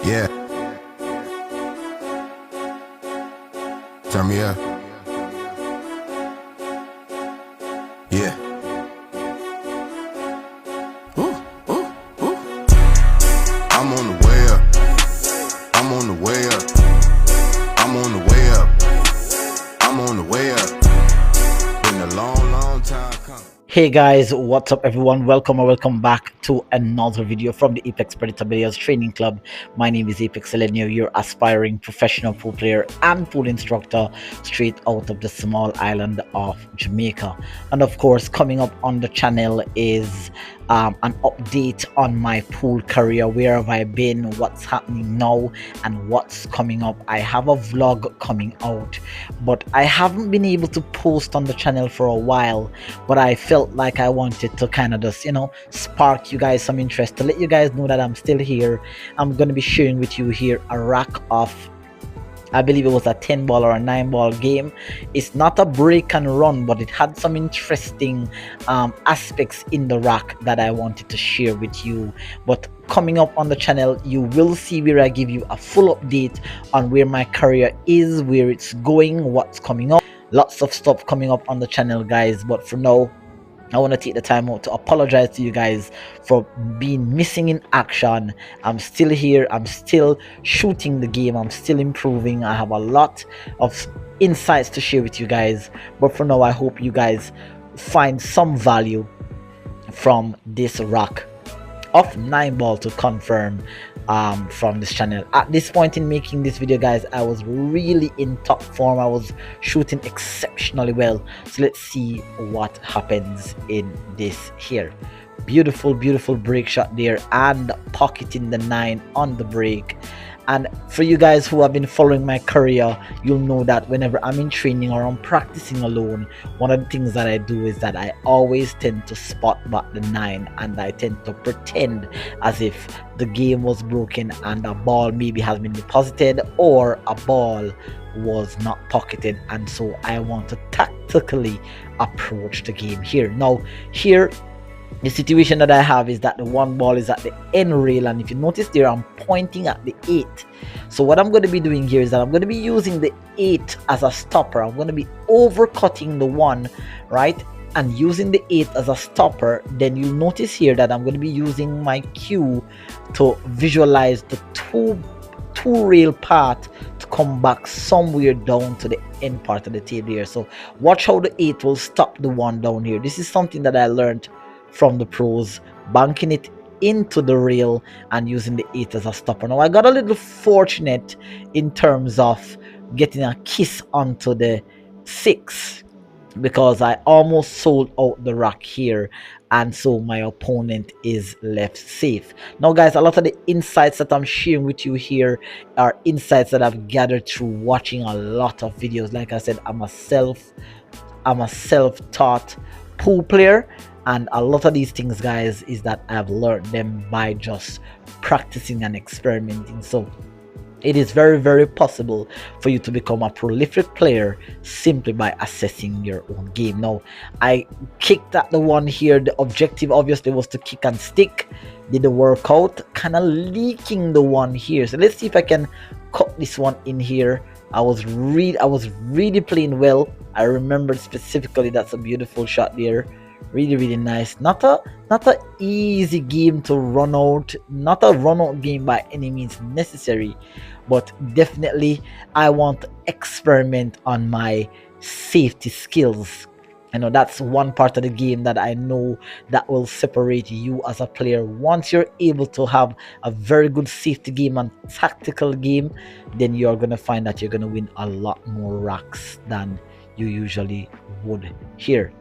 Yeah, turn me up. Yeah. Ooh, ooh, ooh. I'm on the way up. I'm on the way up. I'm on the way up. I'm on the way up. Been a long, long time coming. Hey guys, what's up everyone? Welcome or welcome back to another video from the Apex Predator Players Training Club. My name is Apex Selenio, your aspiring professional pool player and pool instructor straight out of the small island of Jamaica. And of course, coming up on the channel is an update on my pool career. Where have I been, what's happening now, and what's coming up. I have a vlog coming out, but I haven't been able to post on the channel for a while, but I felt like I wanted to kind of just spark you guys some interest, to let you guys know that I'm still here. I'm going to be sharing with you here a rack of, I believe it was a 10 ball or a 9 ball game. It's not a break and run, but it had some interesting aspects in the rack that I wanted to share with you. But coming up on the channel, you will see where I give you a full update on where my career is, where it's going, what's coming up. Lots of stuff coming up on the channel, guys. But for now, I want to take the time out to apologize to you guys for being missing in action. I'm still here. I'm still shooting the game. I'm still improving. I have a lot of insights to share with you guys. But for now, I hope you guys find some value from this rack of 9 ball to confirm from this channel. At this point in making this video, guys, I was really in top form. I was shooting exceptionally well. So let's see what happens in this here. Beautiful break shot there, and pocketing the 9 on the break. And for you guys who have been following my career, you'll know that whenever I'm in training or I'm practicing alone, one of the things that I do is that I always tend to spot back the 9, and I tend to pretend as if the game was broken and a ball maybe has been deposited or a ball was not pocketed, and so I want to tactically approach the game here. Now here, the situation that I have is that the 1 ball is at the end rail, and if you notice there, I'm pointing at the 8. So what I'm going to be doing here is that I'm going to be using the 8 as a stopper. I'm going to be overcutting the 1, right, and using the 8 as a stopper. Then you'll notice here that I'm going to be using my cue to visualize the two rail path to come back somewhere down to the end part of the table here. So watch how the 8 will stop the 1 down here. This is something that I learned from the pros, banking it into the rail and using the 8 as a stopper. Now I got a little fortunate in terms of getting a kiss onto the 6, because I almost sold out the rack here, and so my opponent is left safe. Now guys, a lot of the insights that I'm sharing with you here are insights that I've gathered through watching a lot of videos. Like I said, I'm a self-taught pool player, and a lot of these things, guys, is that I've learned them by just practicing and experimenting. So it is very possible for you to become a prolific player simply by assessing your own game. Now I kicked at the 1 here. The objective obviously was to kick and stick. Did the workout, kind of leaking the 1 here. So let's see if I can cut this 1 in here. I was really playing well. I remembered specifically. That's a beautiful shot there. Really nice. Not a easy game to run out, not a run out game by any means necessary, but definitely I want to experiment on my safety skills. I know that's one part of the game that I know that will separate you as a player. Once you're able to have a very good safety game and tactical game, then you're gonna find that you're gonna win a lot more racks than you usually would here.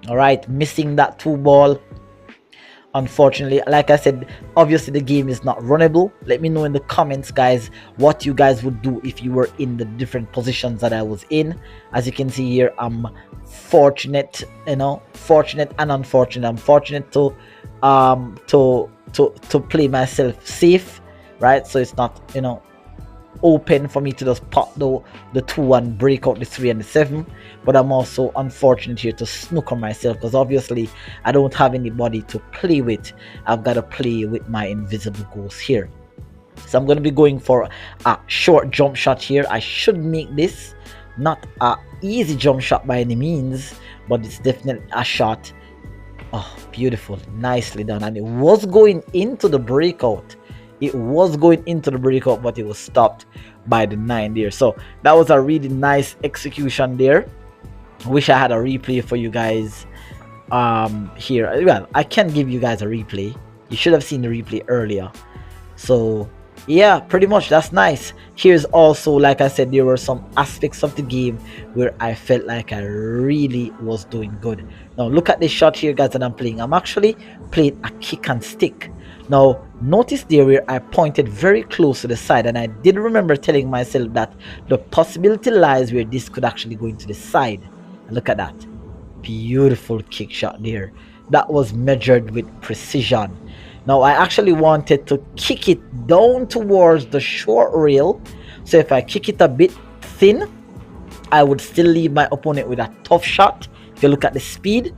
All right, missing that 2 ball, unfortunately. Like I said, obviously the game is not runnable. Let me know in the comments, guys, what you guys would do if you were in the different positions that I was in. As you can see here, I'm fortunate, fortunate and unfortunate. I'm fortunate to play myself safe, right? So it's not open for me to just pop the 2 and break out the 3 and the 7, but I'm also unfortunate here to snooker myself, because obviously I don't have anybody to play with. I've got to play with my invisible ghost here. So I'm going to be going for a short jump shot here. I should make this not a easy jump shot by any means, but it's definitely a shot. Oh, beautiful, nicely done. And it was going into the breakout. It was going into the breakout, but it was stopped by the 9 there. So that was a really nice execution there. Wish I had a replay for you guys here. Well, I can give you guys a replay. You should have seen the replay earlier. So yeah, pretty much that's nice. Here's also, like I said, there were some aspects of the game where I felt like I really was doing good. Now look at this shot here, guys, that I'm playing. I'm actually playing a kick and stick. Now notice there where I pointed very close to the side, and I did remember telling myself that the possibility lies where this could actually go into the side. And look at that, beautiful kick shot there. That was measured with precision. Now I actually wanted to kick it down towards the short rail, so if I kick it a bit thin, I would still leave my opponent with a tough shot if you look at the speed.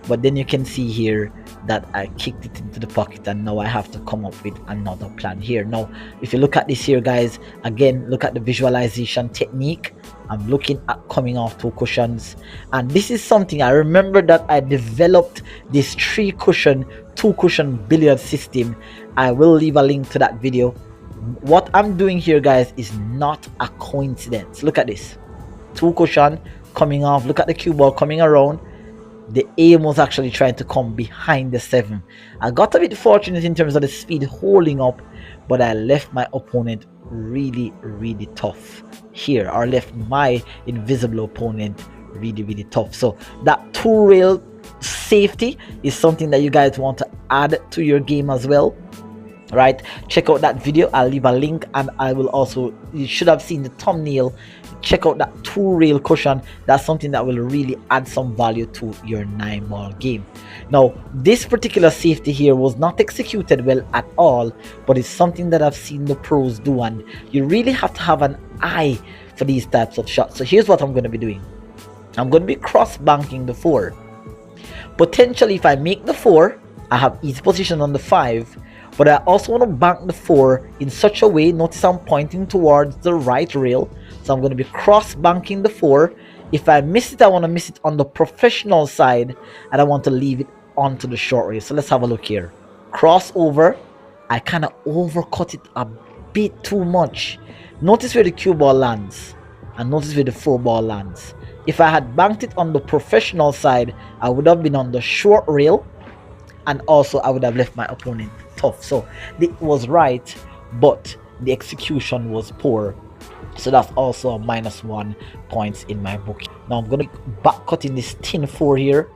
But then you can see here that I kicked it into the pocket, and now I have to come up with another plan here. Now if you look at this here, guys, again, look at the visualization technique. I'm looking at coming off 2 cushions, and this is something I remember that I developed this 2 cushion billiard system. I will leave a link to that video. What I'm doing here, guys, is not a coincidence. Look at this, 2 cushion coming off. Look at the cue ball coming around. The aim was actually trying to come behind the 7. I got a bit fortunate in terms of the speed holding up, but I left my opponent really tough here, or left my invisible opponent really tough. So that 2 rail safety is something that you guys want to add to your game as well, right? Check out that video. I'll leave a link, and I will also, you should have seen the thumbnail. Check out that 2 rail cushion. That's something that will really add some value to your 9-ball game. Now this particular safety here was not executed well at all, but it's something that I've seen the pros do, and you really have to have an eye for these types of shots. So here's what I'm going to be doing. I'm going to be cross banking the 4. Potentially if I make the 4, I have easy position on the 5, but I also want to bank the 4 in such a way. Notice I'm pointing towards the right rail, so I'm going to be cross banking the 4. If I miss it, I want to miss it on the professional side, and I want to leave it onto the short rail. So let's have a look here. Crossover. I kind of overcut it a bit too much. Notice where the cue ball lands, and notice where the 4 ball lands. If I had banked it on the professional side, I would have been on the short rail, and also I would have left my opponent tough. So it was right, but the execution was poor. So that's also a -1 points in my book. Now I'm gonna back cut in this tin 4 here.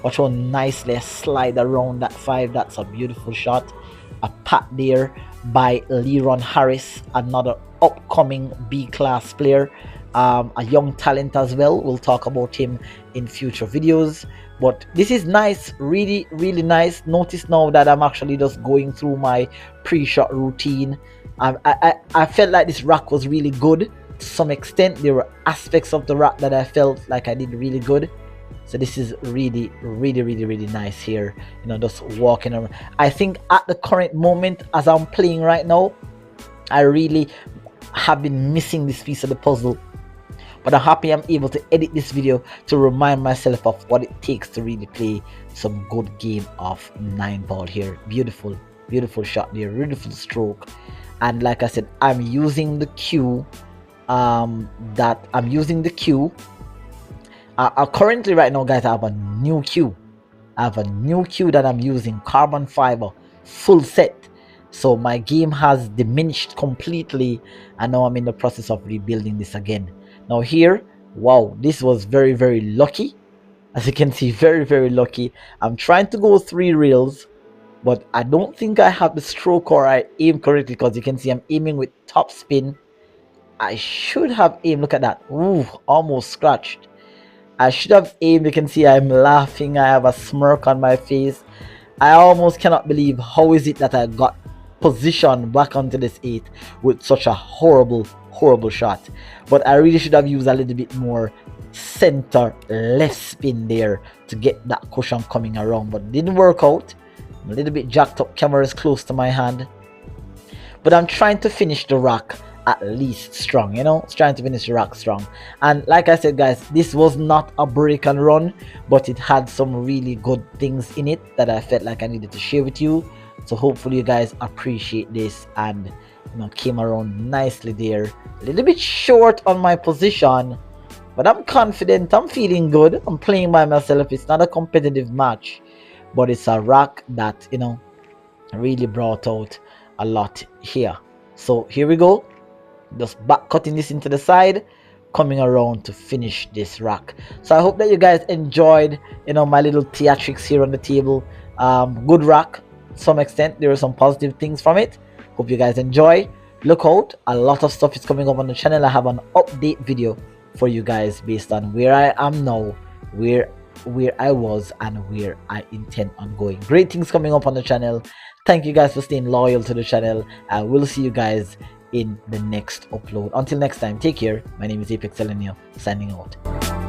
Watch how nicely I slide around that 5. That's a beautiful shot. A pat there by Leron Harris, another upcoming B-class player, a young talent as well. We'll talk about him in future videos, but this is nice, really nice. Notice now that I'm actually just going through my pre-shot routine. I felt like this rack was really good to some extent. There were aspects of the rack that I felt like I did really good. So this is really nice here, you know, just walking around. I think at the current moment as I'm playing right now, I really have been missing this piece of the puzzle, but I'm happy I'm able to edit this video to remind myself of what it takes to really play some good game of 9-ball here. Beautiful shot there, beautiful stroke. And like I said, I'm using the cue currently right now, guys. I have a new cue that I'm using, carbon fiber full set. So my game has diminished completely, and now I'm in the process of rebuilding this again. Now here, wow, this was very lucky. As you can see, very lucky. I'm trying to go 3 rails, but I don't think I have the stroke or I aim correctly, because you can see I'm aiming with top spin. I should have aimed. Look at that. Ooh, almost scratched. I should have aimed. You can see I'm laughing. I have a smirk on my face. I almost cannot believe how is it that I got positioned back onto this 8 with such a horrible shot. But I really should have used a little bit more center left spin there to get that cushion coming around, but it didn't work out. I'm a little bit jacked up. Camera is close to my hand, but I'm trying to finish the rack at least strong, you know, trying to finish the rack strong. And like I said, guys, this was not a break and run, but it had some really good things in it that I felt like I needed to share with you. So hopefully you guys appreciate this and, you know, came around nicely there. A little bit short on my position, but I'm confident, I'm feeling good, I'm playing by myself. It's not a competitive match, but it's a rack that, you know, really brought out a lot here. So here we go, just back cutting this into the side, coming around to finish this rack. So I hope that you guys enjoyed, you know, my little theatrics here on the table. Good rack to some extent. There are some positive things from it. Hope you guys enjoy. Look out, a lot of stuff is coming up on the channel. I have an update video for you guys based on where I am now, where I was, and where I intend on going. Great things coming up on the channel. Thank you guys for staying loyal to the channel. I will see you guys in the next upload. Until next time, take care. My name is Apex Elenio, signing out.